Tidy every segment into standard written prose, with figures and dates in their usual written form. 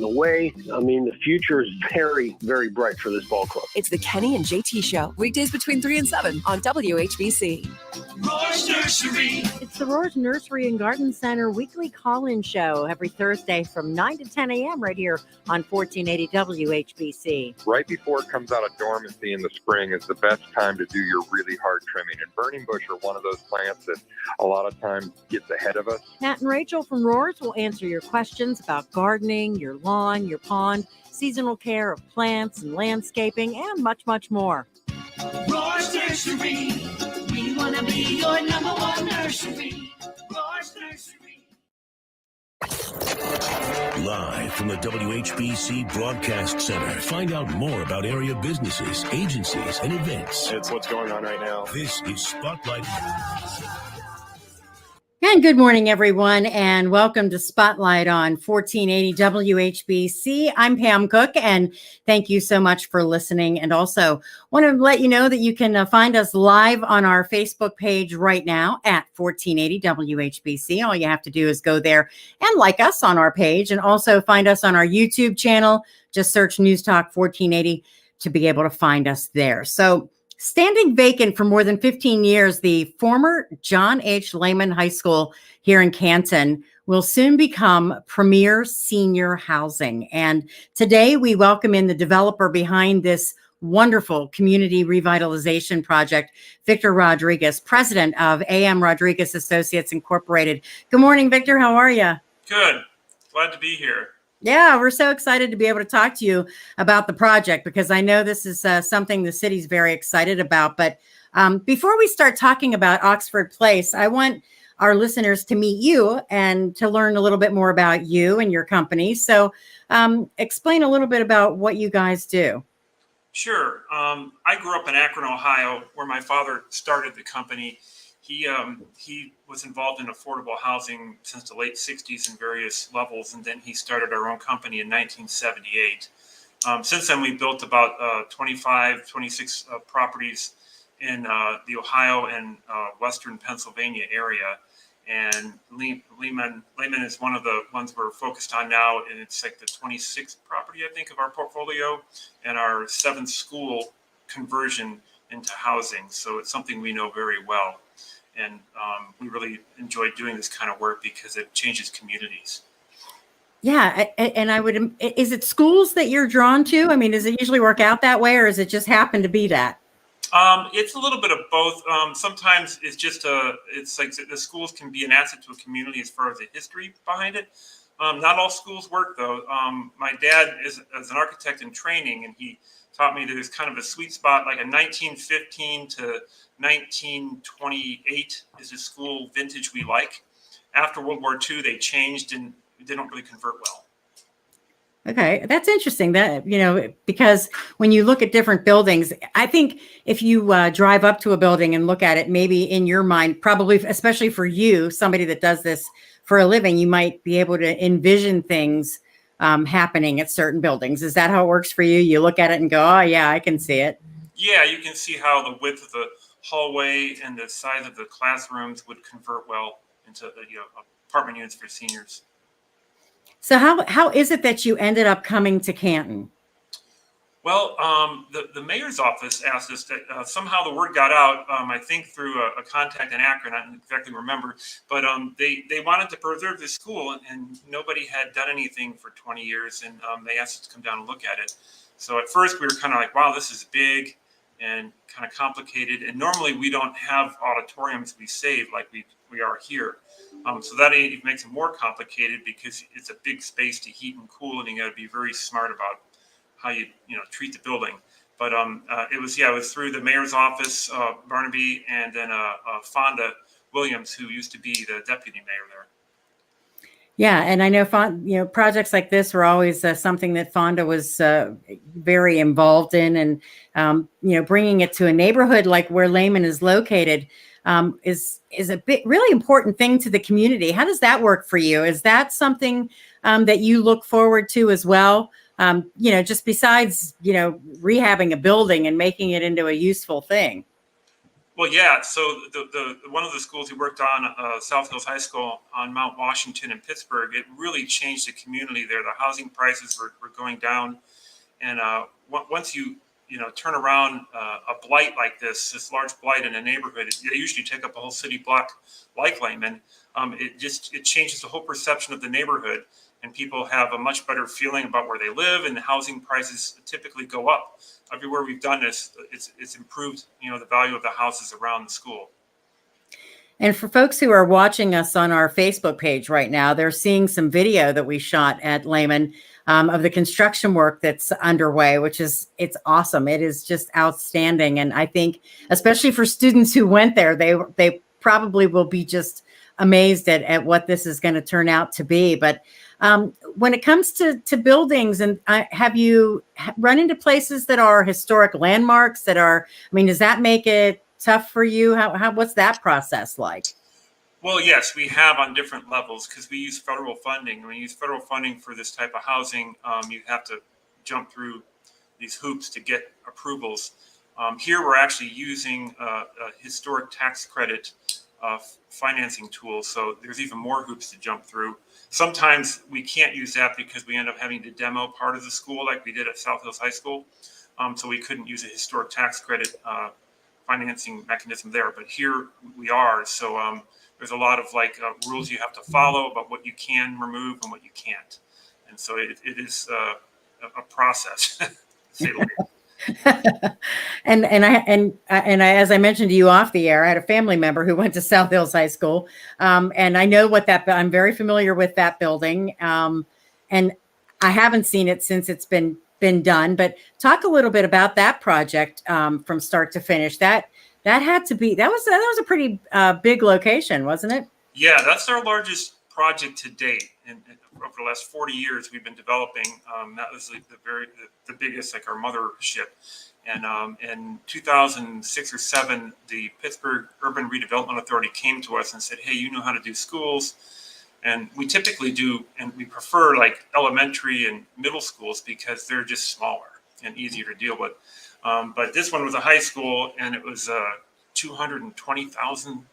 away. I mean, the future is very, very bright for this ball club. It's the Kenny and JT Show, weekdays between 3 and 7 on WHBC. Roar's Nursery. It's the Roar's Nursery and Garden Center weekly call-in show every Thursday from 9 to 10 a.m. right here on 1480 WHBC. Right before it comes out of dormancy in the spring is the best time to do your really hard trimming. And burning bush are one of those plants that a lot of times gets ahead of us. Matt and Rachel from Roar's will answer your questions about gardening, your lawn, your pond, seasonal care of plants and landscaping, and much, much more. Roar's Nursery. We want to be your number one nursery. Roar's Nursery. Live from the WHBC Broadcast Center. Find out more about area businesses, agencies, and events. It's what's going on right now. This is Spotlight. And good morning, everyone, and welcome to Spotlight on 1480 WHBC. I'm Pam Cook, and thank you so much for listening. And also want to let you know that you can find us live on our Facebook page right now at 1480 WHBC. All you have to do is go there and like us on our page, and also find us on our YouTube channel. Just search News Talk 1480 to be able to find us there. So, standing vacant for more than 15 years, the former John H. Lehman High School here in Canton will soon become premier senior housing. And today we welcome in the developer behind this wonderful community revitalization project, Victor Rodriguez, president of A.M. Rodriguez Associates Incorporated. Good morning, Victor. How are you? Good. Glad to be here. Yeah, we're so excited to be able to talk to you about the project, because I know this is something the city's very excited about. But before we start talking about Oxford Place, I want our listeners to meet you and to learn a little bit more about you and your company. So explain a little bit about what you guys do. Sure. I grew up in Akron, Ohio, where my father started the company. He was involved in affordable housing since the late 60s in various levels, and then he started our own company in 1978. Since then, we built about 26 properties in the Ohio and western Pennsylvania area. And Lehman is one of the ones we're focused on now, and it's like the 26th property, I think, of our portfolio, and our 7th school conversion into housing. So it's something we know very well. And we really enjoy doing this kind of work because it changes communities. Yeah. And is it schools that you're drawn to? I mean, does it usually work out that way, or does it just happen to be that? It's a little bit of both. Sometimes it's just it's like the schools can be an asset to a community as far as the history behind it. Not all schools work, though. My dad is an architect in training, and he taught me that there's kind of a sweet spot, like a 1915 to 1928 is a school vintage we like. After World War II, they changed and they don't really convert well. Okay, that's interesting. That, because when you look at different buildings, I think if you drive up to a building and look at it, maybe in your mind, probably, especially for you, somebody that does this for a living, you might be able to envision things happening at certain buildings. Is that how it works for you? You look at it and go, oh yeah, I can see it. Yeah, you can see how the width of the hallway and the size of the classrooms would convert well into apartment units for seniors. So how is it that you ended up coming to Canton? Well, the mayor's office asked us that somehow the word got out, I think through a contact in Akron, I don't exactly remember, but they wanted to preserve the school, and nobody had done anything for 20 years, and they asked us to come down and look at it. So at first we were kind of like, wow, this is big and kind of complicated, and normally we don't have auditoriums we save like we are here. So that even makes it more complicated because it's a big space to heat and cool, and you got to be very smart about how you treat the building. But it was through the mayor's office, Barnaby, and then Fonda Williams, who used to be the deputy mayor there. Yeah, and I know projects like this were always something that Fonda was very involved in, and bringing it to a neighborhood like where Lehman is located is a really important thing to the community. How does that work for you? Is that something that you look forward to as well? Just besides rehabbing a building and making it into a useful thing. Well, yeah. So the one of the schools we worked on, South Hills High School on Mount Washington in Pittsburgh, it really changed the community there. The housing prices were going down, and once you turn around a blight like this large blight in a neighborhood, they usually take up a whole city block like Lehman. It changes the whole perception of the neighborhood, and people have a much better feeling about where they live, and the housing prices typically go up. Everywhere we've done this, it's improved, the value of the houses around the school. And for folks who are watching us on our Facebook page right now, they're seeing some video that we shot at Lehman of the construction work that's underway, it's awesome. It is just outstanding. And I think, especially for students who went there, they probably will be just amazed at what this is going to turn out to be. But when it comes to buildings, and have you run into places that are historic landmarks does that make it tough for you? What's that process like? Well, yes, we have on different levels because we use federal funding. When you use federal funding for this type of housing, you have to jump through these hoops to get approvals. Here, we're actually using a historic tax credit financing tool, so there's even more hoops to jump through. Sometimes we can't use that because we end up having to demo part of the school like we did at South Hills High School, so we couldn't use a historic tax credit financing mechanism there. But here we are, so there's a lot of rules you have to follow about what you can remove and what you can't, and so it is a process, to say the least. and as I mentioned to you off the air, I had a family member who went to South Hills High School, and I know I'm very familiar with that building, and I haven't seen it since it's been done. But talk a little bit about that project from start to finish. That was a pretty big location, wasn't it? Yeah, that's our largest project to date, and over the last 40 years we've been developing. That was the biggest, like our mothership. And in 2006 or 7, the Pittsburgh Urban Redevelopment Authority came to us and said, "Hey, you know how to do schools." And we typically do, and we prefer like elementary and middle schools because they're just smaller and easier to deal with. But this one was a high school, and it was 220,000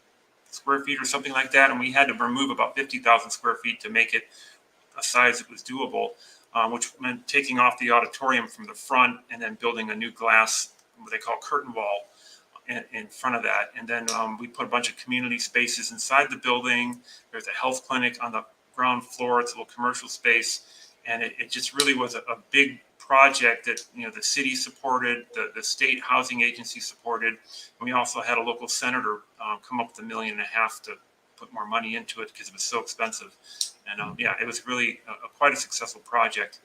square feet or something like that. And we had to remove about 50,000 square feet to make it a size that was doable, which meant taking off the auditorium from the front and then building a new glass, what they call curtain wall, in front of that. And then we put a bunch of community spaces inside the building. There's a health clinic on the ground floor. It's a little commercial space. And it just really was a big project that the city supported, the state housing agency supported, and we also had a local senator come up with $1.5 million to put more money into it because it was so expensive. And it was really quite a successful project.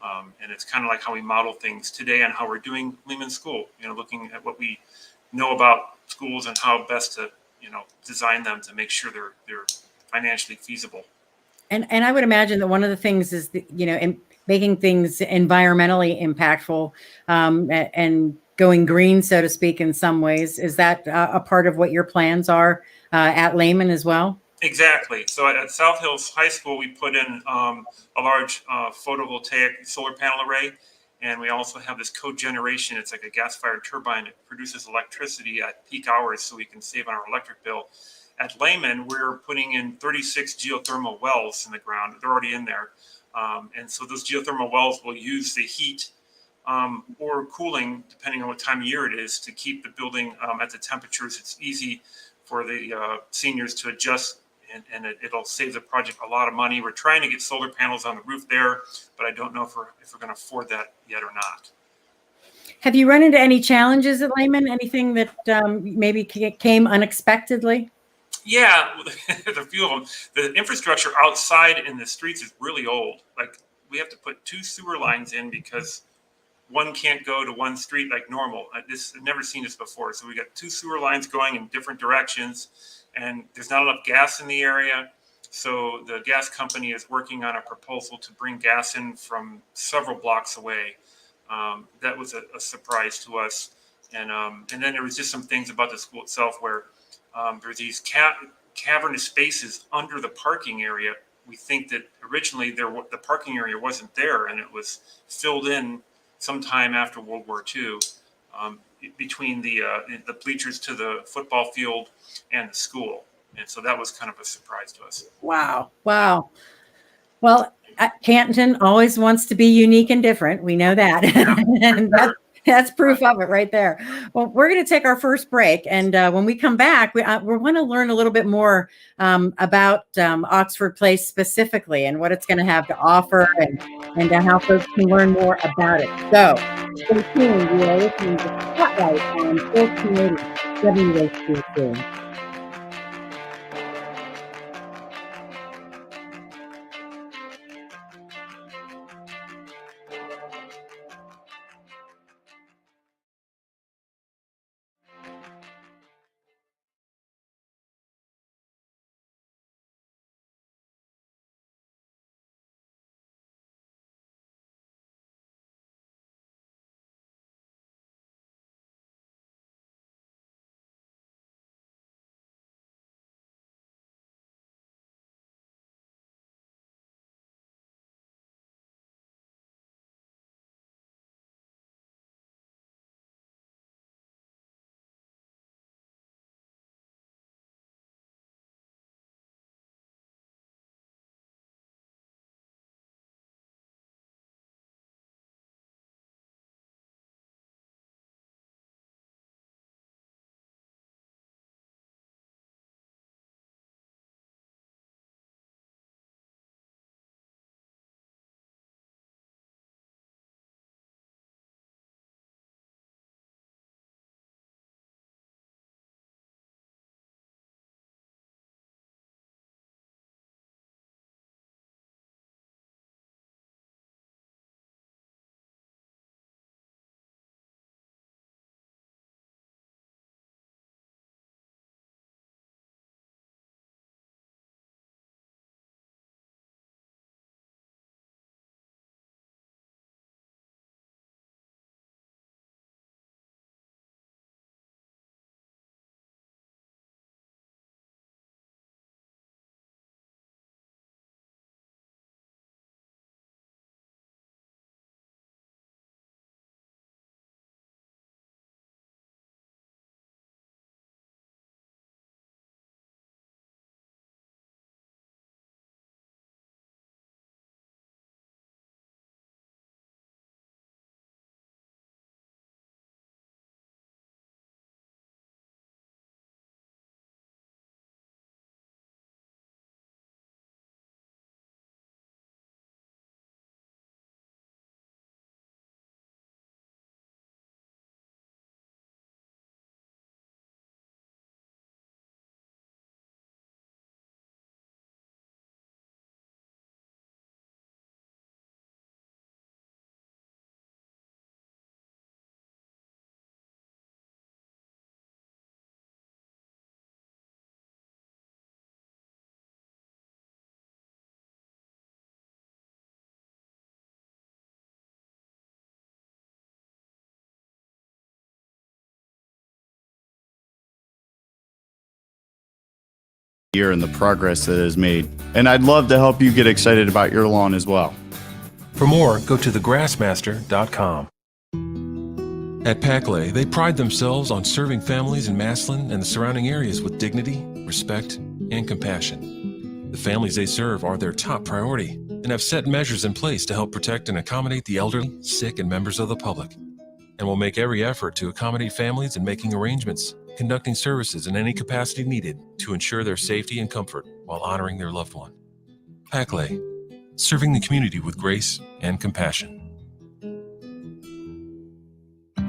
And it's kind of like how we model things today and how we're doing Lehman School. Looking at what we know about schools and how best to design them to make sure they're financially feasible. And I would imagine that one of the things is in making things environmentally impactful and going green, so to speak, in some ways. Is that a part of what your plans are at Lehman as well? Exactly. So at South Hills High School, we put in a large photovoltaic solar panel array. And we also have this cogeneration. It's like a gas-fired turbine that produces electricity at peak hours so we can save on our electric bill. At Lehman, we're putting in 36 geothermal wells in the ground. They're already in there. And so those geothermal wells will use the heat or cooling, depending on what time of year it is, to keep the building at the temperatures. It's easy for the seniors to adjust, and it'll save the project a lot of money. We're trying to get solar panels on the roof there, but I don't know if we're going to afford that yet or not. Have you run into any challenges at Lehman? Anything that maybe came unexpectedly? Yeah, there's a few of them. The infrastructure outside in the streets is really old. Like, we have to put 2 sewer lines in because one can't go to one street like normal. I've never seen this before. So we got 2 sewer lines going in different directions, and there's not enough gas in the area. So the gas company is working on a proposal to bring gas in from several blocks away. That was a surprise to us. And then there was just some things about the school itself where there's these cavernous spaces under the parking area. We think that originally the parking area wasn't there, and it was filled in sometime after World War II. between the bleachers to the football field and the school. And so that was kind of a surprise to us. Wow. Wow. Well, Canton always wants to be unique and different. We know that. And that's proof of it right there. Well, we're going to take our first break. And when we come back, we want to learn a little bit more about Oxford Place specifically and what it's going to have to offer and how folks can learn more about it. So stay tuned. You are listening to Spotlight on 1480 WHBC. Year and the progress that is made. And I'd love to help you get excited about your lawn as well. For more, go to thegrassmaster.com. At Packley, they pride themselves on serving families in Massillon and the surrounding areas with dignity, respect, and compassion. The families they serve are their top priority and have set measures in place to help protect and accommodate the elderly, sick, and members of the public, and will make every effort to accommodate families in making arrangements, conducting services in any capacity needed to ensure their safety and comfort while honoring their loved one. Packley, serving the community with grace and compassion.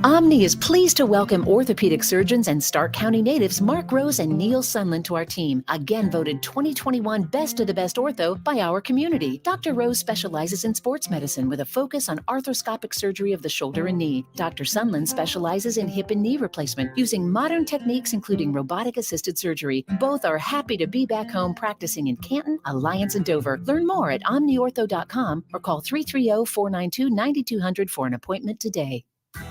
Omni is pleased to welcome orthopedic surgeons and Stark County natives Mark Rose and Neil Sunland to our team, again voted 2021 Best of the Best Ortho by our community. Dr. Rose specializes in sports medicine with a focus on arthroscopic surgery of the shoulder and knee. Dr. Sunland specializes in hip and knee replacement using modern techniques including robotic-assisted surgery. Both are happy to be back home practicing in Canton, Alliance, and Dover. Learn more at omniortho.com or call 330-492-9200 for an appointment today.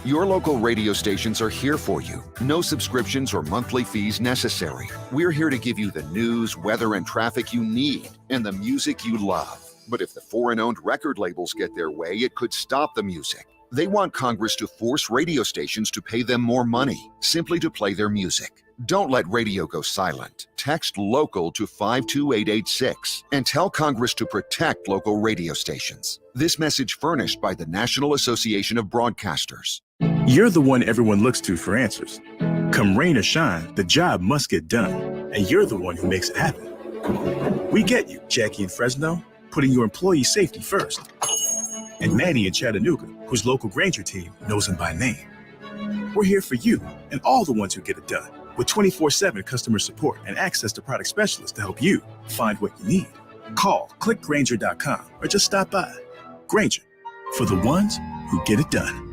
Your local radio stations are here for you. No subscriptions or monthly fees necessary. We're here to give you the news, weather, and traffic you need and the music you love. But if the foreign-owned record labels get their way, it could stop the music. They want Congress to force radio stations to pay them more money simply to play their music. Don't let radio go silent. Text LOCAL to 52886 and tell Congress to protect local radio stations. This message furnished by the National Association of Broadcasters. You're the one everyone looks to for answers. Come rain or shine, the job must get done, and you're the one who makes it happen. We get you, Jackie in Fresno, putting your employee safety first. And Manny in Chattanooga, whose local Granger team knows him by name. We're here for you and all the ones who get it done, with 24/7 customer support and access to product specialists to help you find what you need. Call, click Granger.com, or just stop by. Granger, for the ones who get it done.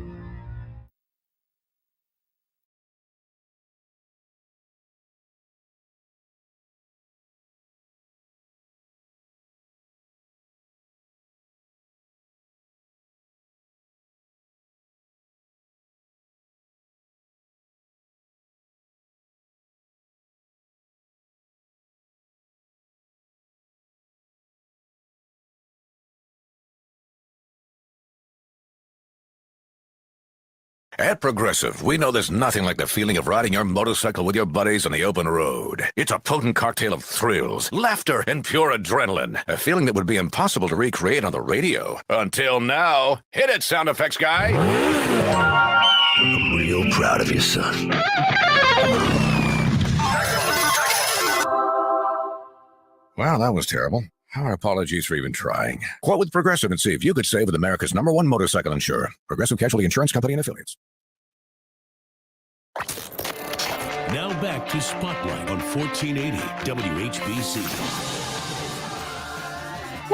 At Progressive, we know there's nothing like the feeling of riding your motorcycle with your buddies on the open road. It's a potent cocktail of thrills, laughter, and pure adrenaline. A feeling that would be impossible to recreate on the radio. Until now. Hit it, sound effects guy. I'm real proud of you, son. Wow, that was terrible. Our apologies for even trying. Quote with Progressive and see if you could save with America's #1 motorcycle insurer. Progressive Casualty Insurance Company and Affiliates. Now back to Spotlight on 1480 WHBC.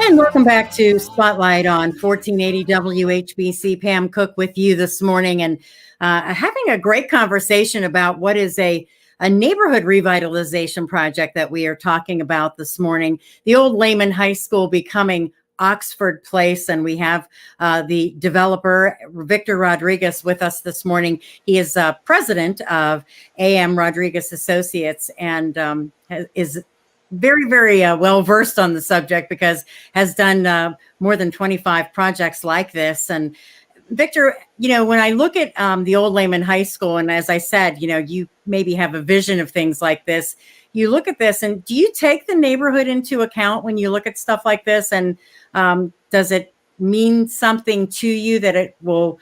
And welcome back to Spotlight on 1480 WHBC. Pam Cook with you this morning, and having a great conversation about what is a neighborhood revitalization project that we are talking about this morning. The old Lehman High School becoming Oxford Place, and we have the developer, Victor Rodriguez, with us this morning. He is president of AM Rodriguez Associates and is very, very well versed on the subject because has done more than 25 projects like this. And Victor, when I look at the old Lehman High School, and as I said, you maybe have a vision of things like this. You look at this, and do you take the neighborhood into account when you look at stuff like this? And does it mean something to you that it will,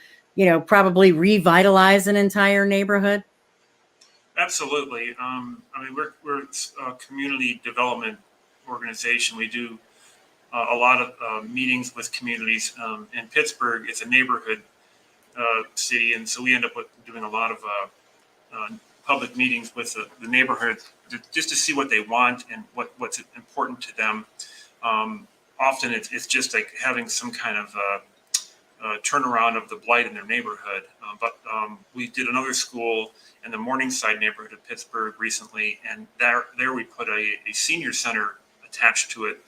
probably revitalize an entire neighborhood? Absolutely. We're a community development organization. We do a lot of meetings with communities. In Pittsburgh, it's a neighborhood city, and so we end up doing a lot of public meetings with the neighborhood just to see what they want and what's important to them. Often it's just like having some kind of turnaround of the blight in their neighborhood. But we did another school in the Morningside neighborhood of Pittsburgh recently, and there we put a senior center attached to it.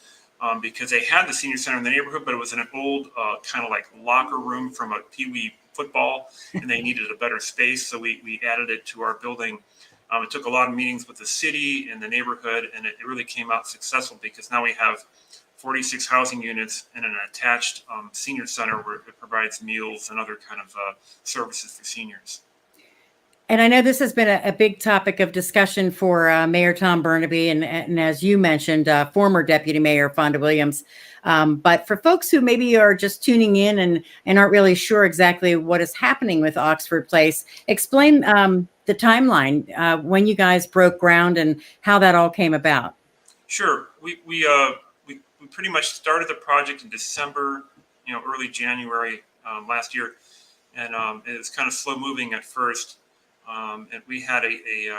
Because they had the senior center in the neighborhood, but it was in an old kind of like locker room from a peewee football, and they needed a better space. So we added it to our building. It took a lot of meetings with the city and the neighborhood, and it really came out successful because now we have 46 housing units and an attached senior center where it provides meals and other kind of services for seniors. And I know this has been a big topic of discussion for Mayor Tom Burnaby and as you mentioned, former Deputy Mayor Fonda Williams. But for folks who maybe are just tuning in and aren't really sure exactly what is happening with Oxford Place, explain the timeline when you guys broke ground and how that all came about. Sure. We pretty much started the project in December, early January last year. And it was kind of slow moving at first. And we had a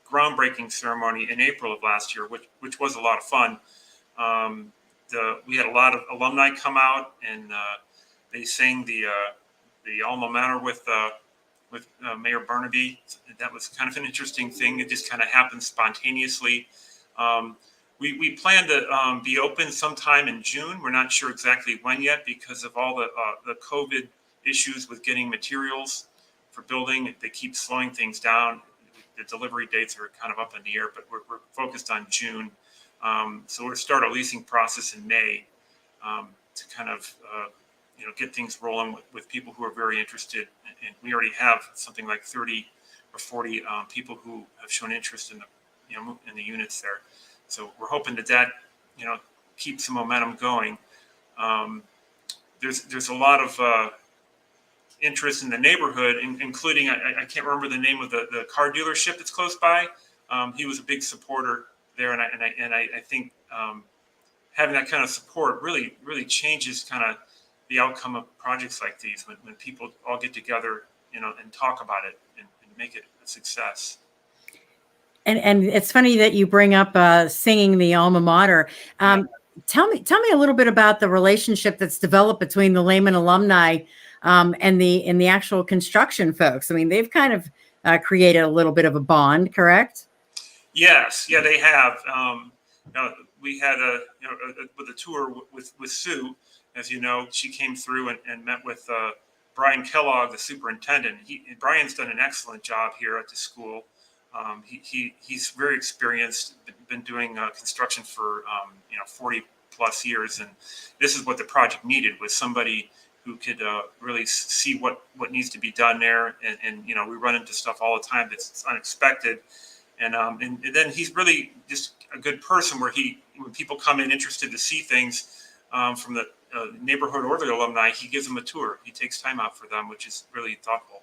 groundbreaking ceremony in April of last year, which was a lot of fun. We had a lot of alumni come out, and they sang the alma mater with Mayor Burnaby. That was kind of an interesting thing. It just kind of happened spontaneously. We plan to be open sometime in June. We're not sure exactly when yet because of all the COVID issues with getting materials for building. They keep slowing things down. The delivery dates are kind of up in the air, but we're focused on June. So we'll start our leasing process in May to kind of get things rolling with people who are very interested. And we already have something like 30 or 40 people who have shown interest in the units there. So we're hoping that keeps the momentum going. There's a lot of interest in the neighborhood, including I can't remember the name of the car dealership that's close by. He was a big supporter there, and I think having that kind of support really changes kind of the outcome of projects like these when people all get together, and talk about it and make it a success. And it's funny that you bring up singing the alma mater. Tell me a little bit about the relationship that's developed between the Lehman alumni and the actual construction folks. I mean, they've kind of created a little bit of a bond, correct? Yes, yeah, they have. We had with a tour with Sue, as you know, she came through and met with Brian Kellogg, the superintendent. Brian's done an excellent job here at the school. He's very experienced, been doing construction for 40 plus years, and this is what the project needed, was somebody who could really see what needs to be done there. And we run into stuff all the time that's unexpected, and then he's really just a good person, where when people come in interested to see things from the neighborhood or the alumni, he gives them a tour. He takes time out for them, which is really thoughtful.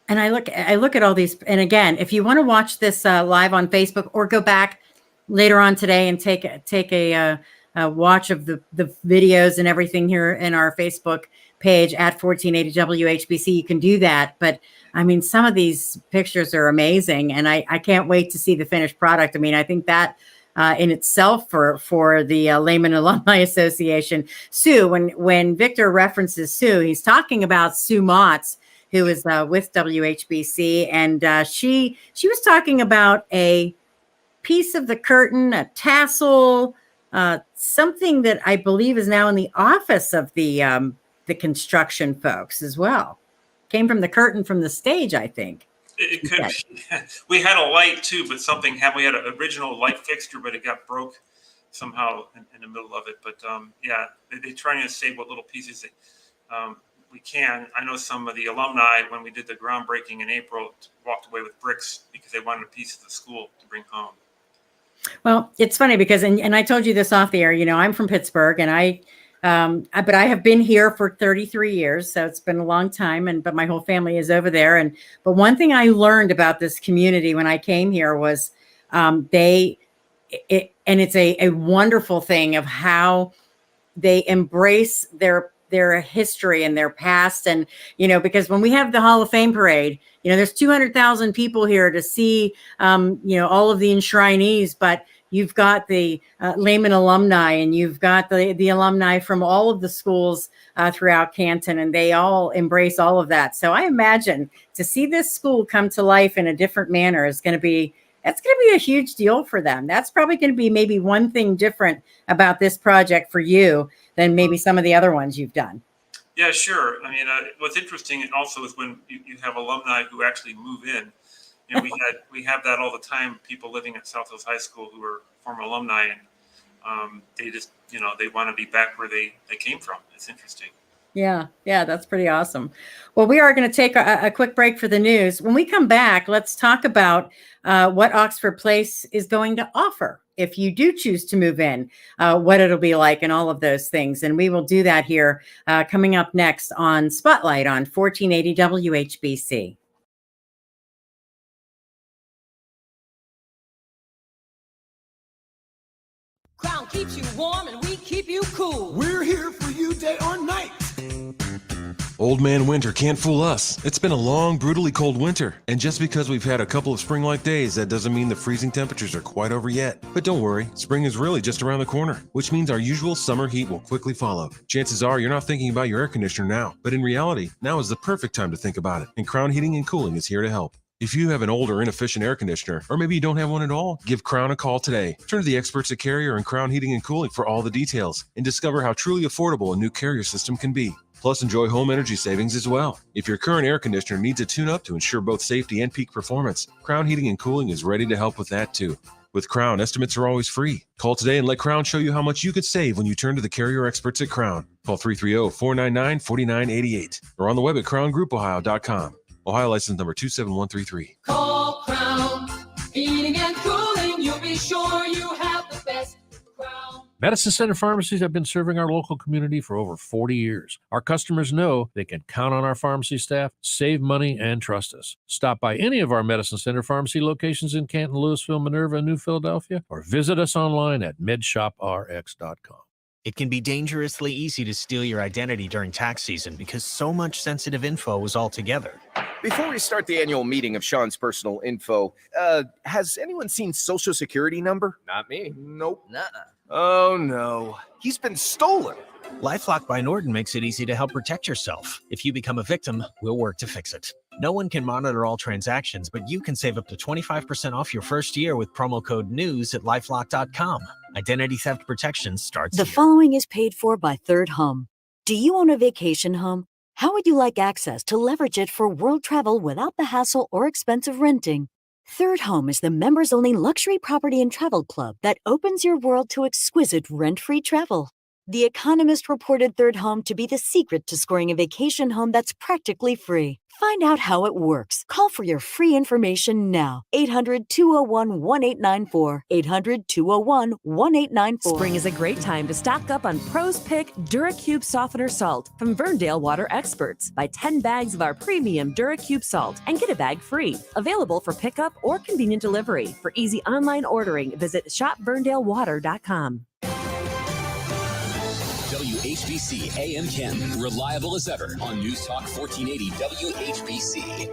And I look at all these, and again, if you want to watch this live on Facebook, or go back later on today and take a watch of the videos and everything here in our Facebook page at 1480 WHBC, you can do that. But I mean, some of these pictures are amazing, and I can't wait to see the finished product. I mean, I think that in itself for the Lehman Alumni Association, Sue, when Victor references Sue, he's talking about Sue Motts, who is with WHBC, and she was talking about a piece of the curtain, a tassel, something that I believe is now in the office of the construction folks as well. Came from the curtain from the stage, I think. It could be. We had a light too, but we had an original light fixture, but it got broke somehow in the middle of it. But they're trying to save what little pieces we can. I know some of the alumni, when we did the groundbreaking in April, walked away with bricks because they wanted a piece of the school to bring home. Well, it's funny because, and I told you this off the air, I'm from Pittsburgh, and but I have been here for 33 years. So it's been a long time, but my whole family is over there. But one thing I learned about this community when I came here was and it's a wonderful thing of how they embrace their history and their past. And, because when we have the Hall of Fame parade, there's 200,000 people here to see, all of the enshrinees, but you've got the Lehman alumni, and you've got the alumni from all of the schools throughout Canton, and they all embrace all of that. So I imagine to see this school come to life in a different manner is going to be a huge deal for them. That's probably going to be maybe one thing different about this project for you than maybe some of the other ones you've done. Yeah, sure. I mean, what's interesting also is when you have alumni who actually move in. We have that all the time. People living at South Hills High School who are former alumni, and they just they want to be back where they came from. It's interesting. Yeah, that's pretty awesome. Well, we are going to take a quick break for the news. When we come back, let's talk about what Oxford Place is going to offer if you do choose to move in, what it'll be like, and all of those things. And we will do that here coming up next on Spotlight on 1480 WHBC. Crown keeps you warm and we keep you cool. We're here for you day or night. Old man winter can't fool us. It's been a long, brutally cold winter. And just because we've had a couple of spring-like days, that doesn't mean the freezing temperatures are quite over yet. But don't worry, spring is really just around the corner, which means our usual summer heat will quickly follow. Chances are you're not thinking about your air conditioner now, but in reality, now is the perfect time to think about it. And Crown Heating and Cooling is here to help. If you have an old or inefficient air conditioner, or maybe you don't have one at all, give Crown a call today. Turn to the experts at Carrier and Crown Heating and Cooling for all the details, and discover how truly affordable a new Carrier system can be. Plus, enjoy home energy savings as well. If your current air conditioner needs a tune-up to ensure both safety and peak performance, Crown Heating and Cooling is ready to help with that too. With Crown, estimates are always free. Call today and let Crown show you how much you could save when you turn to the carrier experts at Crown. Call 330-499-4988 or on the web at crowngroupohio.com. Ohio license number 27133. Call Crown Heating and Cooling. You'll be sure you have the best. Crown. Medicine Center pharmacies have been serving our local community for over 40 years. Our customers know they can count on our pharmacy staff, save money, and trust us. Stop by any of our Medicine Center pharmacy locations in Canton, Louisville, Minerva, and New Philadelphia, or visit us online at medshoprx.com. It can be dangerously easy to steal your identity during tax season because so much sensitive info is all together. Before we start the annual meeting of Sean's personal info, has anyone seen Social Security number? Not me. Nope. Nuh-uh. Oh no, he's been stolen. LifeLock by Norton makes it easy to help protect yourself. If you become a victim, we'll work to fix it. No one can monitor all transactions, but you can save up to 25% off your first year with promo code NEWS at LifeLock.com. Identity theft protection starts The here. following is paid for by Third Home. Do you own a vacation home? How would you like access to leverage it for world travel without the hassle or expense of renting? Third Home is the members-only luxury property and travel club that opens your world to exquisite rent-free travel. The Economist reported Third Home to be the secret to scoring a vacation home that's practically free. Find out how it works. Call for your free information now. 800-201-1894. 800-201-1894. Spring is a great time to stock up on Pro's Pick DuraCube Softener Salt from Verndale Water Experts. Buy 10 bags of our premium DuraCube salt and get a bag free. Available for pickup or convenient delivery. For easy online ordering, visit shopverndalewater.com. WHBC AM Canton, reliable as ever on News Talk 1480 WHBC.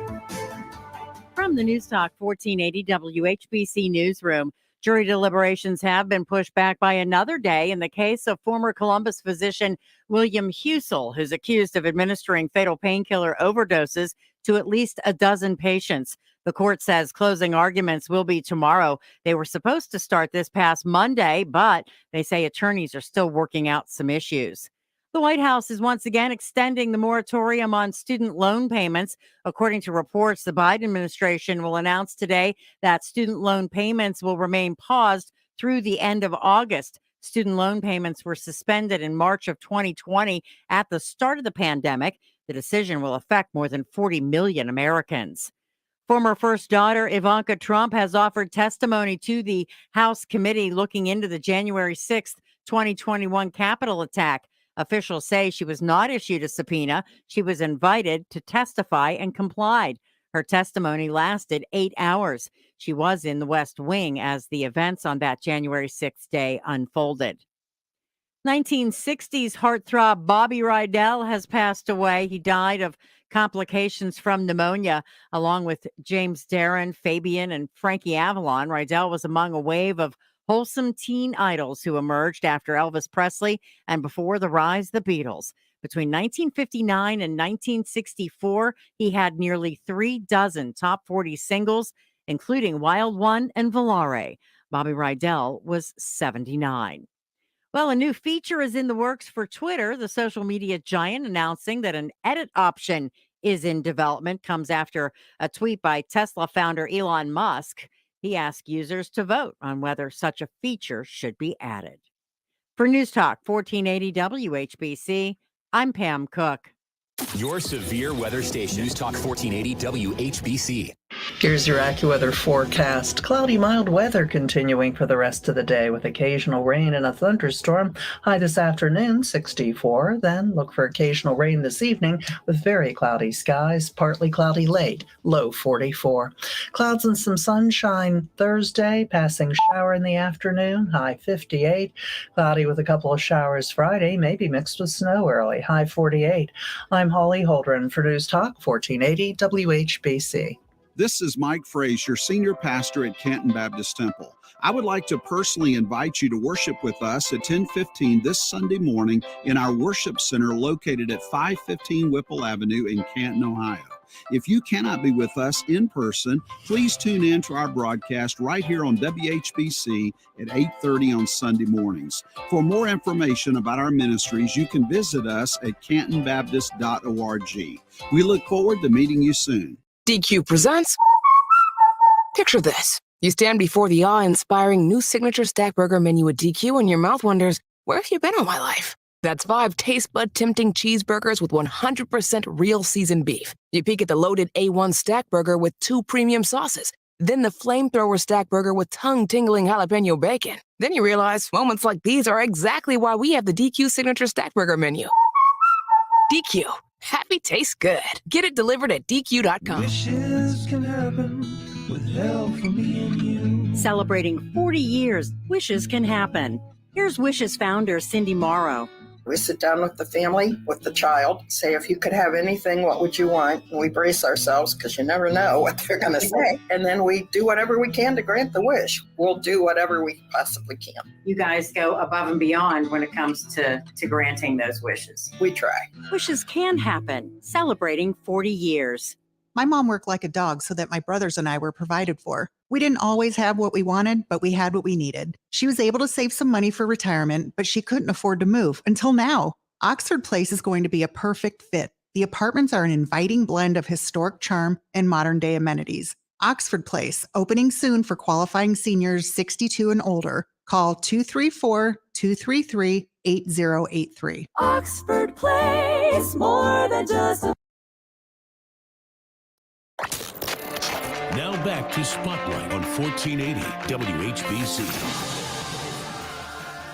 From the News Talk 1480 WHBC newsroom, jury deliberations have been pushed back by another day in the case of former Columbus physician William Husel, who's accused of administering fatal painkiller overdoses to at least a dozen patients. The court says closing arguments will be tomorrow. They were supposed to start this past Monday, but they say attorneys are still working out some issues. The White House is once again extending the moratorium on student loan payments. According to reports, the Biden administration will announce today that student loan payments will remain paused through the end of August. Student loan payments were suspended in March of 2020 at the start of the pandemic. The decision will affect more than 40 million Americans. Former First Daughter Ivanka Trump has offered testimony to the House committee looking into the January 6th, 2021 Capitol attack. Officials say she was not issued a subpoena. She was invited to testify and complied. Her testimony lasted 8 hours. She was in the West Wing as the events on that January 6th day unfolded. 1960s heartthrob Bobby Rydell has passed away. He died of complications from pneumonia, along with James Darren, Fabian, and Frankie Avalon. Rydell was among a wave of wholesome teen idols who emerged after Elvis Presley and before the rise of the Beatles. Between 1959 and 1964, he had nearly 36 top 40 singles, including Wild One and Volare. Bobby Rydell was 79. Well, a new feature is in the works for Twitter. The social media giant announcing that an edit option is in development comes after a tweet by Tesla founder Elon Musk. He asked users to vote on whether such a feature should be added. For News Talk 1480 WHBC, I'm Pam Cook. Your severe weather station, News Talk 1480 WHBC. Here's your AccuWeather forecast. Cloudy, mild weather continuing for the rest of the day with occasional rain and a thunderstorm. High this afternoon, 64. Then look for occasional rain this evening with very cloudy skies, partly cloudy late, low 44. Clouds and some sunshine Thursday, passing shower in the afternoon, high 58. Cloudy with a couple of showers Friday, maybe mixed with snow early, high 48. I'm Holly Holdren for News Talk 1480 WHBC. This is Mike Frazier, Senior Pastor at Canton Baptist Temple. I would like to personally invite you to worship with us at 10:15 this Sunday morning in our worship center located at 515 Whipple Avenue in Canton, Ohio. If you cannot be with us in person, please tune in to our broadcast right here on WHBC at 8:30 on Sunday mornings. For more information about our ministries, you can visit us at cantonbaptist.org. We look forward to meeting you soon. DQ presents. Picture this. You stand before the awe-inspiring new signature stack burger menu at DQ and your mouth wonders, where have you been all my life? That's 5 taste bud tempting cheeseburgers with 100% real seasoned beef. You peek at the loaded A1 stack burger with 2 premium sauces. Then the flamethrower stack burger with tongue-tingling jalapeno bacon. Then you realize moments like these are exactly why we have the DQ signature stack burger menu. DQ. Happy tastes good. Get it delivered at DQ.com. Wishes can happen with help from me and you. Celebrating 40 years, Wishes can happen. Here's Wishes founder Cindy Morrow. We sit down with the family, with the child, say, if you could have anything, what would you want? And we brace ourselves because you never know what they're going to say. And then we do whatever we can to grant the wish. We'll do whatever we possibly can. You guys go above and beyond when it comes to granting those wishes. We try. Wishes can happen, celebrating 40 years. My mom worked like a dog so that my brothers and I were provided for. We didn't always have what we wanted, but we had what we needed. She was able to save some money for retirement, but she couldn't afford to move until now. Oxford Place is going to be a perfect fit. The apartments are an inviting blend of historic charm and modern day amenities. Oxford Place, opening soon for qualifying seniors 62 and older. Call 234-233-8083. Oxford Place, more than just a... Now back to Spotlight on 1480 WHBC.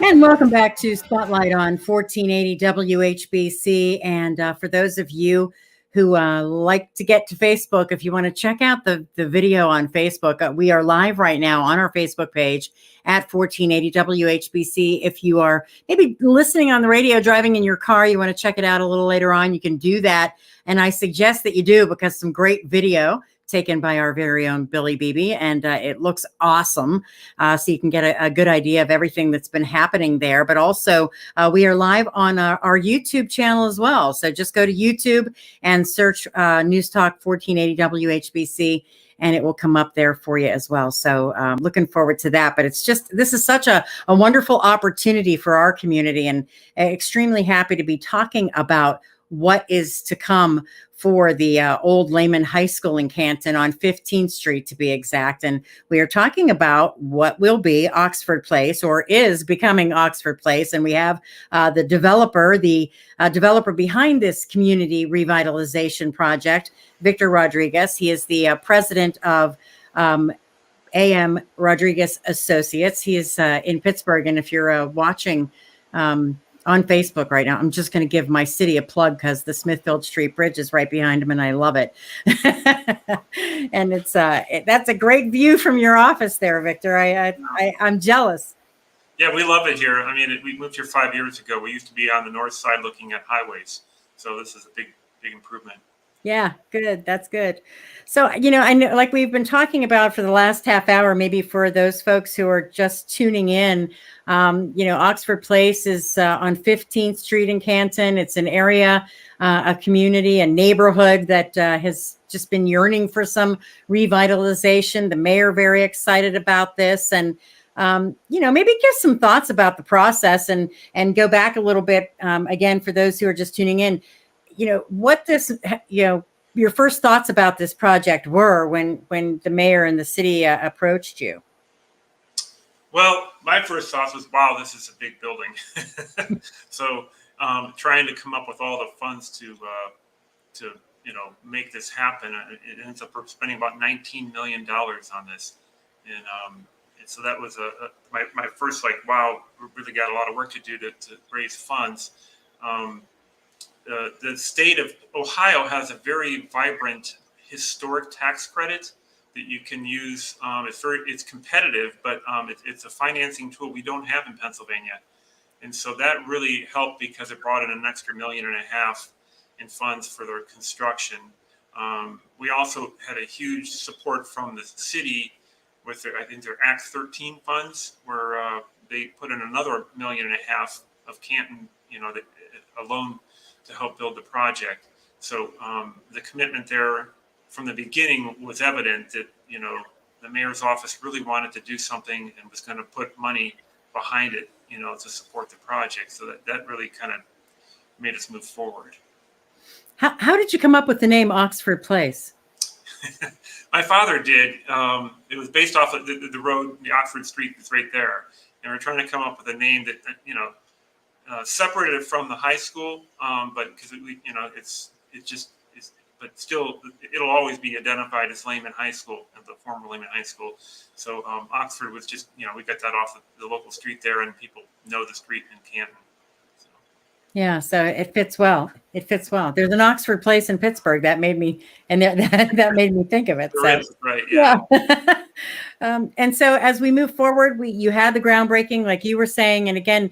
And welcome back to Spotlight on 1480 WHBC. And for those of you who like to get to Facebook, if you want to check out the video on Facebook, we are live right now on our Facebook page at 1480 WHBC. If you are maybe listening on the radio, driving in your car, you want to check it out a little later on, you can do that. And I suggest that you do, because some great video taken by our very own Billy Beebe, and it looks awesome. So you can get a good idea of everything that's been happening there. But also, we are live on our YouTube channel as well. So just go to YouTube and search News Talk 1480 WHBC, and it will come up there for you as well. So looking forward to that. But this is such a wonderful opportunity for our community, and extremely happy to be talking about what is to come for the old Lehman High School in Canton on 15th Street, to be exact. And we are talking about what will be Oxford Place, or is becoming Oxford Place. And we have the developer behind this community revitalization project, Victor Rodriguez. He is the president of AM Rodriguez Associates. He is in Pittsburgh. And if you're watching on Facebook right now, I'm just going to give my city a plug, because the Smithfield Street Bridge is right behind him, and I love it. And that's a great view from your office there, Victor. I'm jealous. Yeah, we love it here. I mean, we moved here 5 years ago. We used to be on the north side looking at highways, so this is a big improvement. Yeah, good. That's good. So, I know, like we've been talking about for the last half hour, maybe for those folks who are just tuning in, Oxford Place is on 15th Street in Canton. It's an area, a community, a neighborhood that has just been yearning for some revitalization. The mayor very excited about this, and maybe give some thoughts about the process, and go back a little bit again for those who are just tuning in. What this, your first thoughts about this project were when the mayor and the city approached you. Well, my first thoughts was, wow, this is a big building. So trying to come up with all the funds to make this happen, it ends up spending about $19 million on this. And so that was my first, wow, we really got a lot of work to do to raise funds. The state of Ohio has a very vibrant historic tax credit that you can use. It's competitive, but it's a financing tool we don't have in Pennsylvania. And so that really helped, because it brought in an extra $1.5 million in funds for their construction. We also had a huge support from the city with their Act 13 funds, where they put in another $1.5 million of Canton, a loan to help build the project. So the commitment there from the beginning was evident that, the mayor's office really wanted to do something and was going to put money behind it, to support the project. So that really kind of made us move forward. How did you come up with the name Oxford Place? My father did. It was based off of the road, the Oxford Street is right there. And we're trying to come up with a name that separated it from the high school, but because but still, it'll always be identified as Lehman High School, the former Lehman High School. So Oxford was just, we got that off the local street there, and people know the street in Canton. Yeah, so it fits well. It fits well. There's an Oxford Place in Pittsburgh that made me, and that made me think of it. There So is, right? Yeah. And so as we move forward, you had the groundbreaking, like you were saying, and again,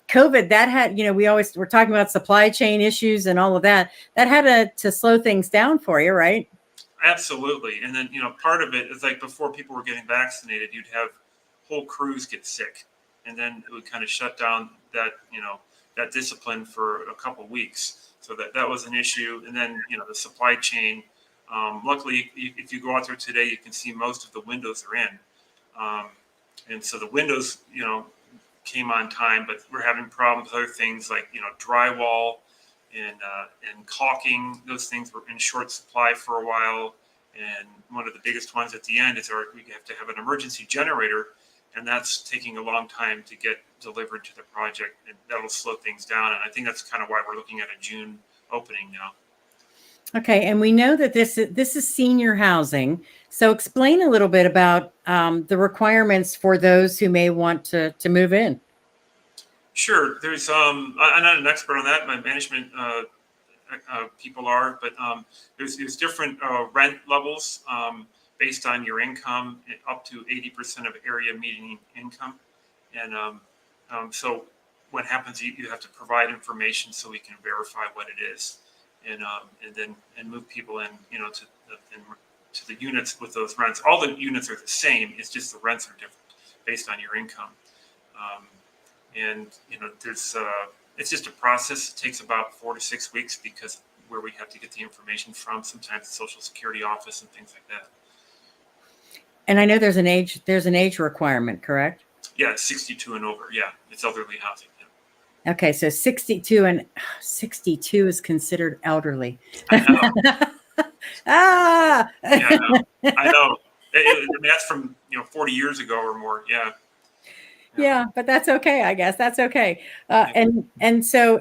COVID that had, we're talking about supply chain issues and all of that. That had to slow things down for you, right? Absolutely. And then part of it is like before people were getting vaccinated, you'd have whole crews get sick, and then it would kind of shut down that that discipline for a couple of weeks. So that was an issue. And then, the supply chain, luckily, if you go out there today, you can see most of the windows are in. And so the windows, came on time, but we're having problems with other things like, drywall and caulking. Those things were in short supply for a while. And one of the biggest ones at the end is we have to have an emergency generator, and that's taking a long time to get delivered to the project, and that'll slow things down. And I think that's kind of why we're looking at a June opening now. Okay, and we know that this is senior housing. So explain a little bit about the requirements for those who may want to move in. Sure. There's I'm not an expert on that. My management people are, but there's different rent levels based on your income, up to 80% of area median income. And so what happens, you have to provide information so we can verify what it is, and then move people in, to the units with those rents. All the units are the same. It's just the rents are different based on your income. And there's it's just a process. It takes about 4 to 6 weeks because where we have to get the information from, sometimes the Social Security office and things like that. And I know there's an age requirement, correct? Yeah, it's 62 and over. Yeah, it's elderly housing. Yeah. Okay, so 62 is considered elderly. I know. Ah! Yeah, I know. I mean, that's from 40 years ago or more. Yeah. Yeah, but that's okay. I guess that's okay. And so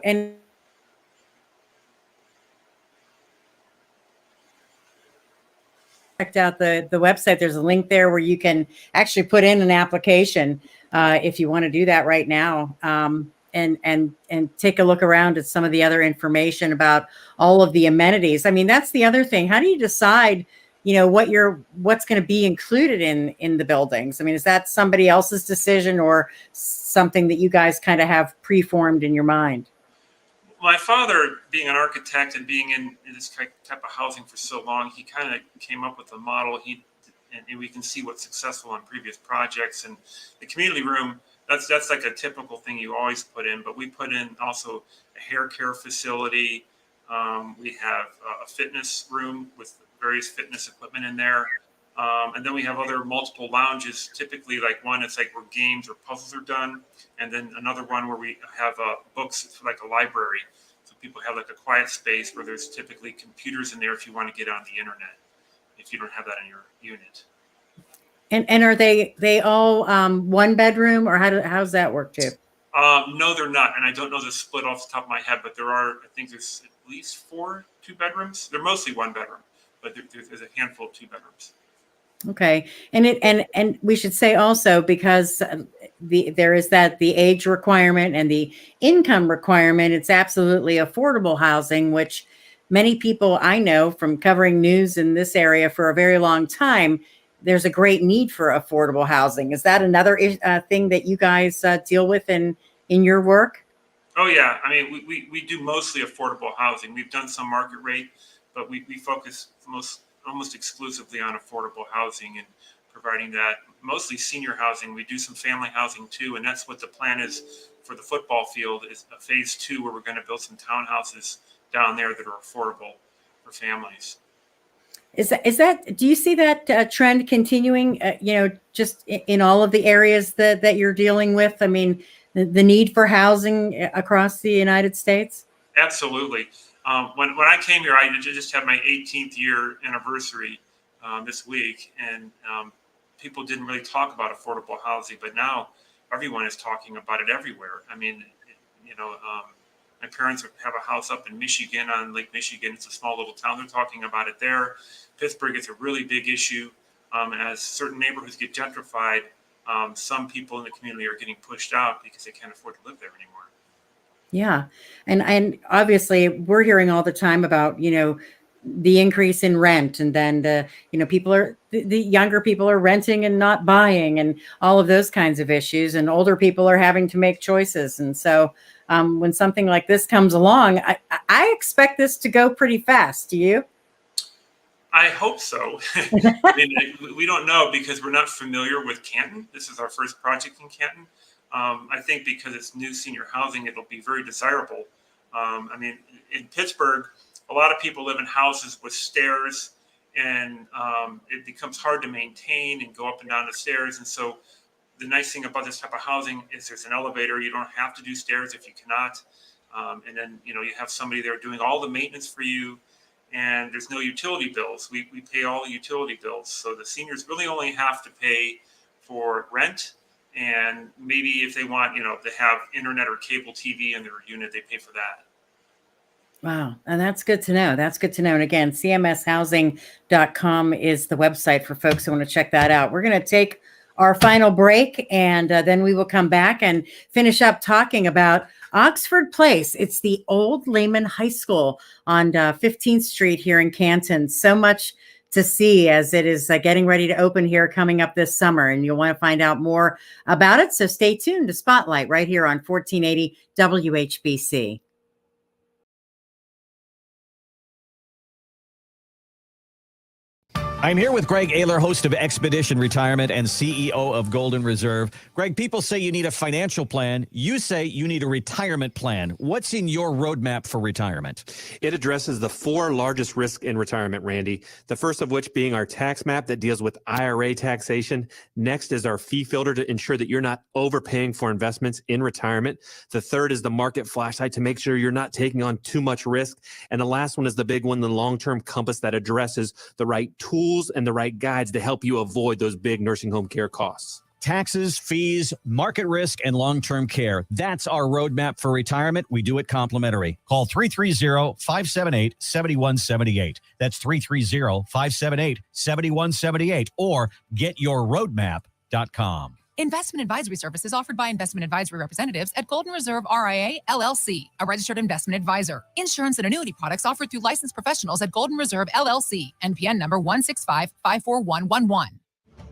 checked out the website. There's a link there where you can actually put in an application if you want to do that right now, and take a look around at some of the other information about all of the amenities. I mean, that's the other thing. How do you decide, what's going to be included in the buildings? I mean, is that somebody else's decision or something that you guys kind of have preformed in your mind? My father, being an architect and being in this type of housing for so long, he kind of came up with a model. And we can see what's successful on previous projects. And the community room, that's like a typical thing you always put in. But we put in also a hair care facility. We have a fitness room with various fitness equipment in there. And then we have other multiple lounges, typically like one that's like where games or puzzles are done. And then another one where we have books, it's like a library. So people have like a quiet space where there's typically computers in there if you want to get on the internet, if you don't have that in your unit. And are they all one bedroom, or how's that work too? No, they're not. And I don't know the split off the top of my head, but I think there's at least 4 2-bedrooms. They're mostly 1 bedroom, but there's a handful of 2 bedrooms. Okay. And we should say also, because there is the age requirement and the income requirement, it's absolutely affordable housing, which many people I know from covering news in this area for a very long time, there's a great need for affordable housing. Is that another thing that you guys deal with in your work? Oh yeah. I mean, we do mostly affordable housing. We've done some market rate, but we focus almost exclusively on affordable housing and providing that, mostly senior housing. We do some family housing too, and that's what the plan is for the football field, is a phase 2 where we're going to build some townhouses down there that are affordable for families. Is that do you see that trend continuing, just in all of the areas that you're dealing with? I mean, the need for housing across the United States? Absolutely. When I came here, I just had my 18th year anniversary this week, and people didn't really talk about affordable housing, but now everyone is talking about it everywhere. I mean, my parents have a house up in Michigan, on Lake Michigan. It's a small little town. They're talking about it there. Pittsburgh is a really big issue. As certain neighborhoods get gentrified, some people in the community are getting pushed out because they can't afford to live there anymore. Yeah. And obviously we're hearing all the time about, the increase in rent, and then the younger people are renting and not buying, and all of those kinds of issues, and older people are having to make choices. And so when something like this comes along, I expect this to go pretty fast. Do you? I hope so. I mean, we don't know because we're not familiar with Canton. This is our first project in Canton. I think because it's new senior housing, it'll be very desirable. I mean, in Pittsburgh, a lot of people live in houses with stairs, and it becomes hard to maintain and go up and down the stairs. And so the nice thing about this type of housing is there's an elevator. You don't have to do stairs if you cannot. And then, you have somebody there doing all the maintenance for you, and there's no utility bills. We pay all the utility bills. So the seniors really only have to pay for rent, and maybe if they want, to have internet or cable TV in their unit, they pay for that. Wow. And that's good to know. That's good to know. And again, cmshousing.com is the website for folks who want to check that out. We're going to take our final break, and then we will come back and finish up talking about Oxford Place. It's the old Lehman High School on 15th Street here in Canton. So much to see as it is getting ready to open here coming up this summer, and you'll want to find out more about it. So stay tuned to Spotlight right here on 1480 WHBC. I'm here with Greg Ayler, host of Expedition Retirement and CEO of Golden Reserve. Greg, people say you need a financial plan. You say you need a retirement plan. What's in your roadmap for retirement? It addresses the 4 largest risks in retirement, Randy. The first of which being our tax map that deals with IRA taxation. Next is our fee filter to ensure that you're not overpaying for investments in retirement. The third is the market flashlight to make sure you're not taking on too much risk. And the last one is the big one, the long-term compass that addresses the right tools and the right guides to help you avoid those big nursing home care costs. Taxes, fees, market risk, and long-term care. That's our roadmap for retirement. We do it complimentary. Call 330-578-7178. That's 330-578-7178, or getyourroadmap.com. Investment advisory services offered by investment advisory representatives at Golden Reserve RIA, LLC, a registered investment advisor. Insurance and annuity products offered through licensed professionals at Golden Reserve, LLC, NPN number 165-54111.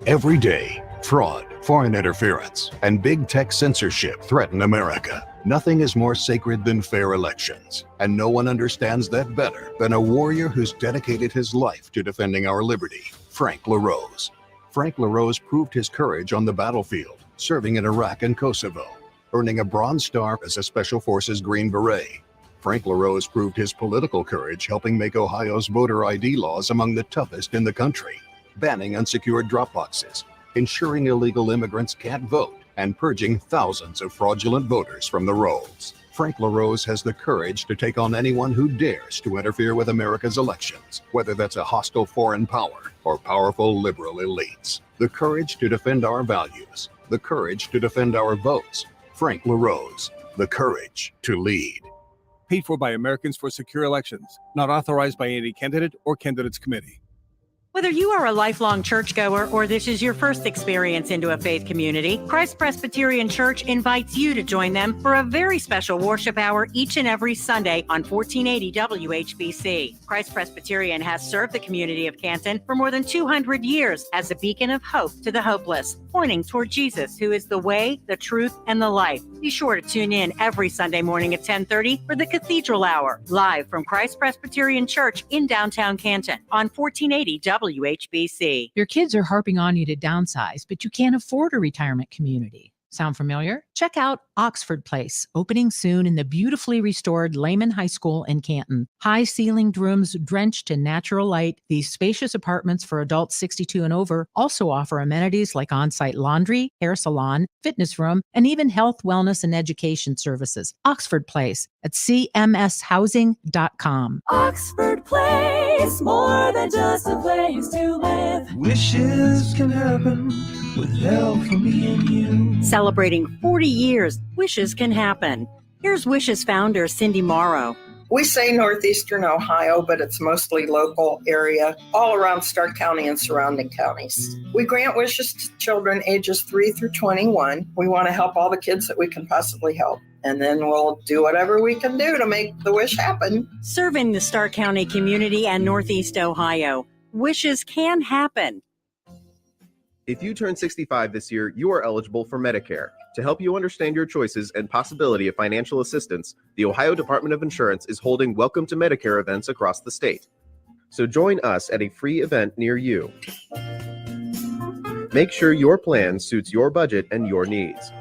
Every day, fraud, foreign interference, and big tech censorship threaten America. Nothing is more sacred than fair elections, and no one understands that better than a warrior who's dedicated his life to defending our liberty, Frank LaRose. Frank LaRose proved his courage on the battlefield, serving in Iraq and Kosovo, earning a Bronze Star as a Special Forces Green Beret. Frank LaRose proved his political courage helping make Ohio's voter ID laws among the toughest in the country, banning unsecured drop boxes, ensuring illegal immigrants can't vote, and purging thousands of fraudulent voters from the rolls. Frank LaRose has the courage to take on anyone who dares to interfere with America's elections, whether that's a hostile foreign power or powerful liberal elites. The courage to defend our values, the courage to defend our votes. Frank LaRose, the courage to lead. Paid for by Americans for Secure Elections, not authorized by any candidate or candidates committee. Whether you are a lifelong churchgoer or this is your first experience into a faith community, Christ Presbyterian Church invites you to join them for a very special worship hour each and every Sunday on 1480 WHBC. Christ Presbyterian has served the community of Canton for more than 200 years as a beacon of hope to the hopeless, pointing toward Jesus, who is the way, the truth, and the life. Be sure to tune in every Sunday morning at 10:30 for the Cathedral Hour, live from Christ Presbyterian Church in downtown Canton on 1480 WHBC. Your kids are harping on you to downsize, but you can't afford a retirement community. Sound familiar? Check out Oxford Place, opening soon in the beautifully restored Lehman High School in Canton. High-ceilinged rooms drenched in natural light, these spacious apartments for adults 62 and over also offer amenities like on-site laundry, hair salon, fitness room, and even health, wellness, and education services. Oxford Place at cmshousing.com. Oxford Place, more than just a place to live. Wishes can happen with help from me and you. Celebrating 40 years, Wishes can happen. Here's Wishes founder Cindy Morrow. We say northeastern Ohio, but it's mostly local area, all around Stark County and surrounding counties. We grant wishes to children ages 3 through 21. We want to help all the kids that we can possibly help. And then we'll do whatever we can do to make the wish happen. Serving the Stark County community and Northeast Ohio, Wishes can happen. If you turn 65 this year, you are eligible for Medicare. To help you understand your choices and possibility of financial assistance, the Ohio Department of Insurance is holding Welcome to Medicare events across the state. So join us at a free event near you. Make sure your plan suits your budget and your needs.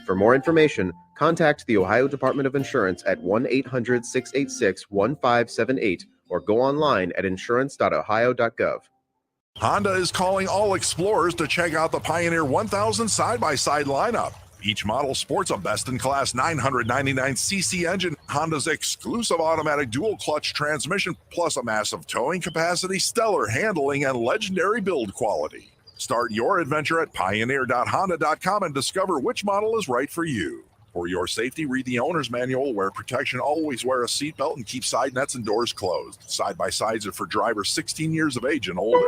For more information, contact the Ohio Department of Insurance at 1-800-686-1578 or go online at insurance.ohio.gov. Honda is calling all explorers to check out the Pioneer 1000 side-by-side lineup. Each model sports a best-in-class 999cc engine, Honda's exclusive automatic dual-clutch transmission, plus a massive towing capacity, stellar handling, and legendary build quality. Start your adventure at pioneer.honda.com and discover which model is right for you. For your safety, read the owner's manual, wear protection, always wear a seatbelt, and keep side nets and doors closed. Side-by-sides are for drivers 16 years of age and older.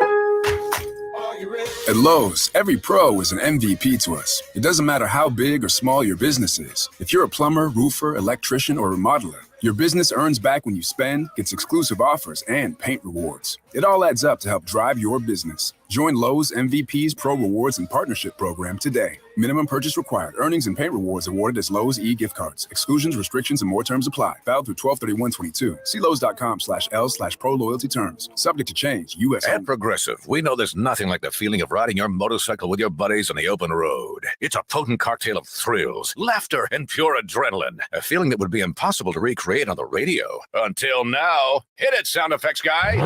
At Lowe's, every pro is an MVP to us. It doesn't matter how big or small your business is. If you're a plumber, roofer, electrician, or remodeler, your business earns back when you spend, gets exclusive offers, and paint rewards. It all adds up to help drive your business. Join Lowe's MVP's Pro Rewards and Partnership Program today. Minimum purchase required. Earnings and paint rewards awarded as Lowe's e-gift cards. Exclusions, restrictions, and more terms apply. Valid through 12/31/22. See Lowe's.com/L/pro loyalty terms. Subject to change. U.S. At Progressive, we know there's nothing like the feeling of riding your motorcycle with your buddies on the open road. It's a potent cocktail of thrills, laughter, and pure adrenaline. A feeling that would be impossible to recreate on the radio. Until now. Hit it, sound effects guy.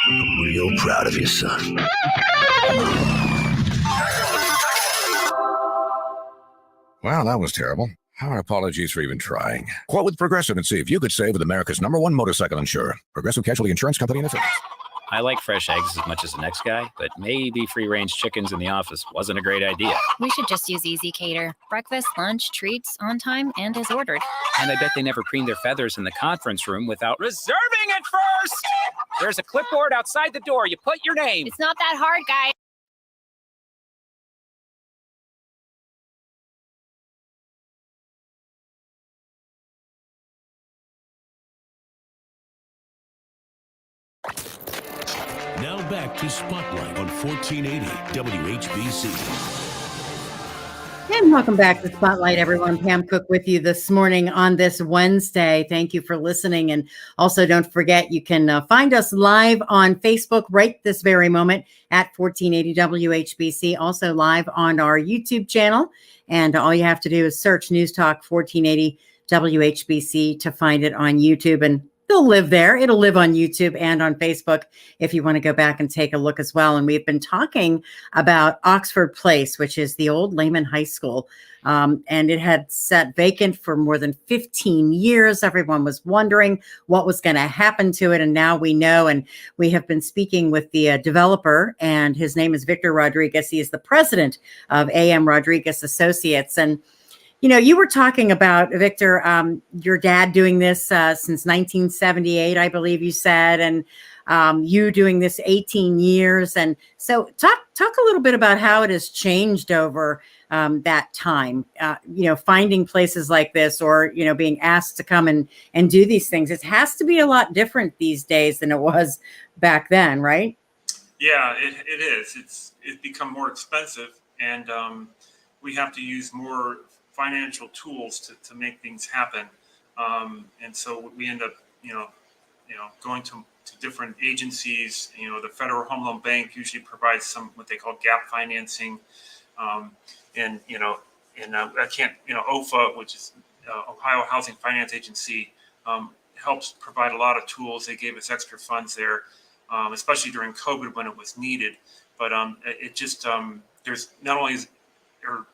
I'm real proud of you, son. Well, that was terrible. Our apologies for even trying. Quote with Progressive and see if you could save with America's #1 motorcycle insurer. Progressive Casualty Insurance Company and affiliates. I like fresh eggs as much as the next guy, but maybe free-range chickens in the office wasn't a great idea. We should just use Easy Cater. Breakfast, lunch, treats, on time, and as ordered. And I bet they never preened their feathers in the conference room without reserving it first! There's a clipboard outside the door. You put your name. It's not that hard, guys. Now back to Spotlight on 1480 WHBC. And welcome back to Spotlight, everyone. Pam Cook with you this morning on this Wednesday. Thank you for listening. And also don't forget, you can find us live on Facebook right this very moment at 1480 WHBC. Also live on our YouTube channel. And all you have to do is search News Talk 1480 WHBC to find it on YouTube. And they'll live there. It'll live on YouTube and on Facebook if you want to go back and take a look as well. And we've been talking about Oxford Place, which is the old Lehman High School. And it had sat vacant for more than 15 years. Everyone was wondering what was going to happen to it. And now we know. And we have been speaking with the developer, and his name is Victor Rodriguez. He is the president of AM Rodriguez Associates. And you know, you were talking about, Victor, your dad doing this since 1978, I believe you said, and you doing this 18 years. And so talk a little bit about how it has changed over that time, you know, finding places like this, or, you know, being asked to come and do these things. It has to be a lot different these days than it was back then, right? Yeah, it is. It's become more expensive, and we have to use more financial tools to make things happen, and so we end up, going to different agencies. You know, the Federal Home Loan Bank usually provides some what they call gap financing. And I can't, OFA, which is Ohio Housing Finance Agency, helps provide a lot of tools. They gave us extra funds there, especially during COVID when it was needed. But it just there's not only are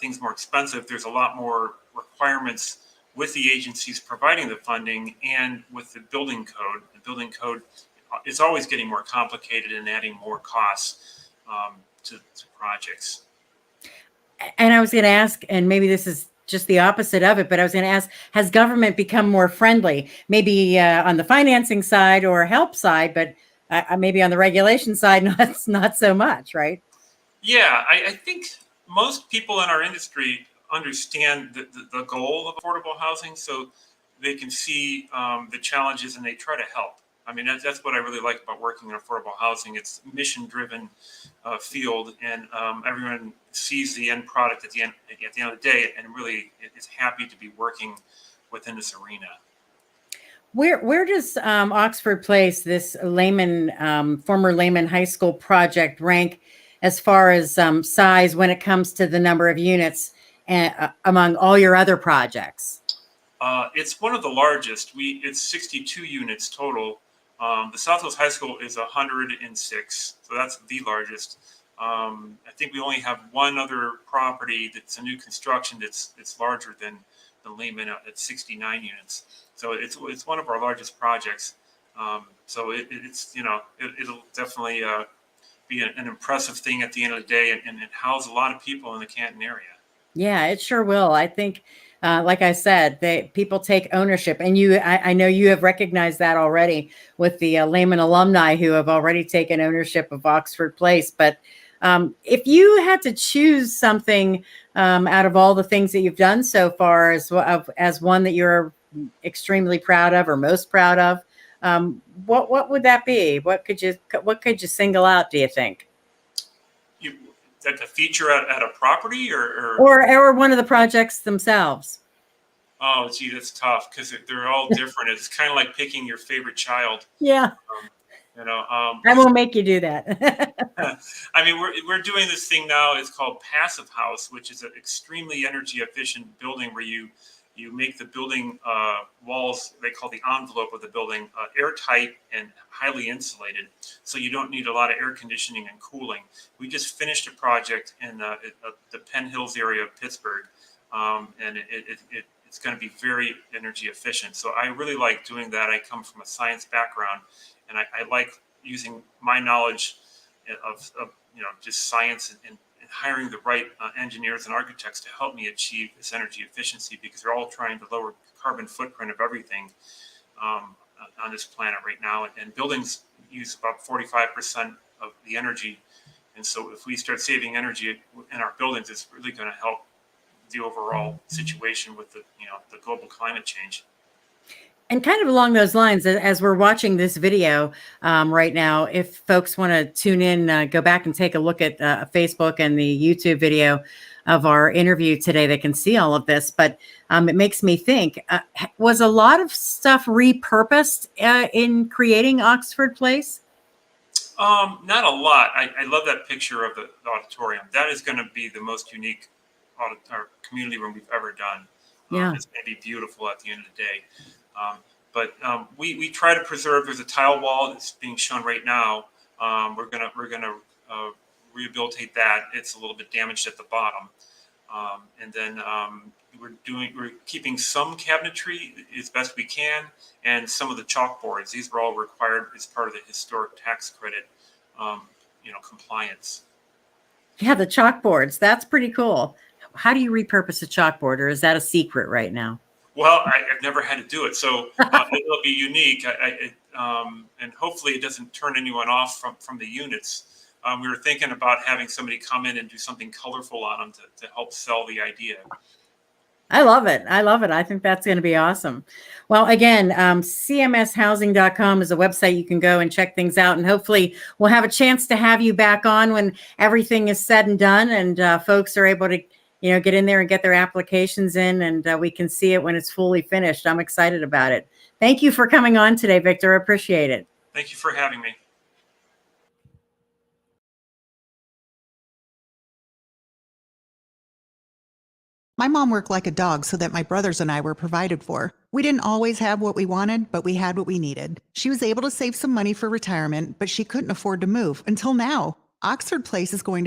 things more expensive, there's a lot more requirements with the agencies providing the funding and with the building code. The building code is always getting more complicated and adding more costs to projects. And I was going to ask, and maybe this is just the opposite of it, but I was going to ask, has government become more friendly? Maybe on the financing side or help side, but maybe on the regulation side, not so much, right? Yeah, I think most people in our industry understand the goal of affordable housing, so they can see the challenges and they try to help. I mean, that's what I really like about working in affordable housing. It's a mission-driven field, and everyone sees the end product at the end of the day, and really is happy to be working within this arena. Where does Oxford Place, this former Lehman High School project, rank as far as size when it comes to the number of units among all your other projects? It's one of the largest. It's 62 units total. The Southwest High School is 106, so that's the largest. I think we only have one other property that's a new construction that's larger than Lehman at 69 units. So it's one of our largest projects. So it'll definitely be an impressive thing at the end of the day, and it house a lot of people in the Canton area. Yeah, it sure will. I think, like I said, people take ownership, and I know you have recognized that already with the Lehman alumni who have already taken ownership of Oxford Place. But if you had to choose something out of all the things that you've done so far as one that you're extremely proud of or most proud of, what would that be? What could you single out, do you think? Like a feature at a property or one of the projects themselves? Oh, gee, that's tough because they're all different. It's kind of like picking your favorite child. Yeah. I won't make you do that. I mean, we're doing this thing now. It's called Passive House, which is an extremely energy efficient building where you make the building walls, they call the envelope of the building, airtight and highly insulated. So you don't need a lot of air conditioning and cooling. We just finished a project in the Penn Hills area of Pittsburgh, and it's going to be very energy efficient. So I really like doing that. I come from a science background, and I like using my knowledge of just science and hiring the right engineers and architects to help me achieve this energy efficiency, because they're all trying to lower the carbon footprint of everything on this planet right now. And buildings use about 45% of the energy. And so if we start saving energy in our buildings, it's really going to help the overall situation with the global climate change. And kind of along those lines, as we're watching this video right now, if folks want to tune in, go back and take a look at Facebook and the YouTube video of our interview today, they can see all of this. But it makes me think, was a lot of stuff repurposed in creating Oxford Place? Not a lot. I love that picture of the auditorium. That is going to be the most unique community room we've ever done. Yeah. It's going to be beautiful at the end of the day. But we try to preserve. There's a tile wall that's being shown right now. We're gonna rehabilitate that. It's a little bit damaged at the bottom, and then we're keeping some cabinetry as best we can, and some of the chalkboards. These were all required as part of the historic tax credit, compliance. Yeah, the chalkboards. That's pretty cool. How do you repurpose a chalkboard, or is that a secret right now? Well, I've never had to do it, so it'll be unique. And hopefully it doesn't turn anyone off from the units. We were thinking about having somebody come in and do something colorful on them to help sell the idea. I love it. I think that's going to be awesome. Well, again, cmshousing.com is a website you can go and check things out. And hopefully we'll have a chance to have you back on when everything is said and done and folks are able to get in there and get their applications in, and we can see it when it's fully finished. I'm excited about it. Thank you for coming on today, Victor. I appreciate it. Thank you for having me. My mom worked like a dog so that my brothers and I were provided for. We didn't always have what we wanted, but we had what we needed. She was able to save some money for retirement, but she couldn't afford to move until now. Oxford Place is going to be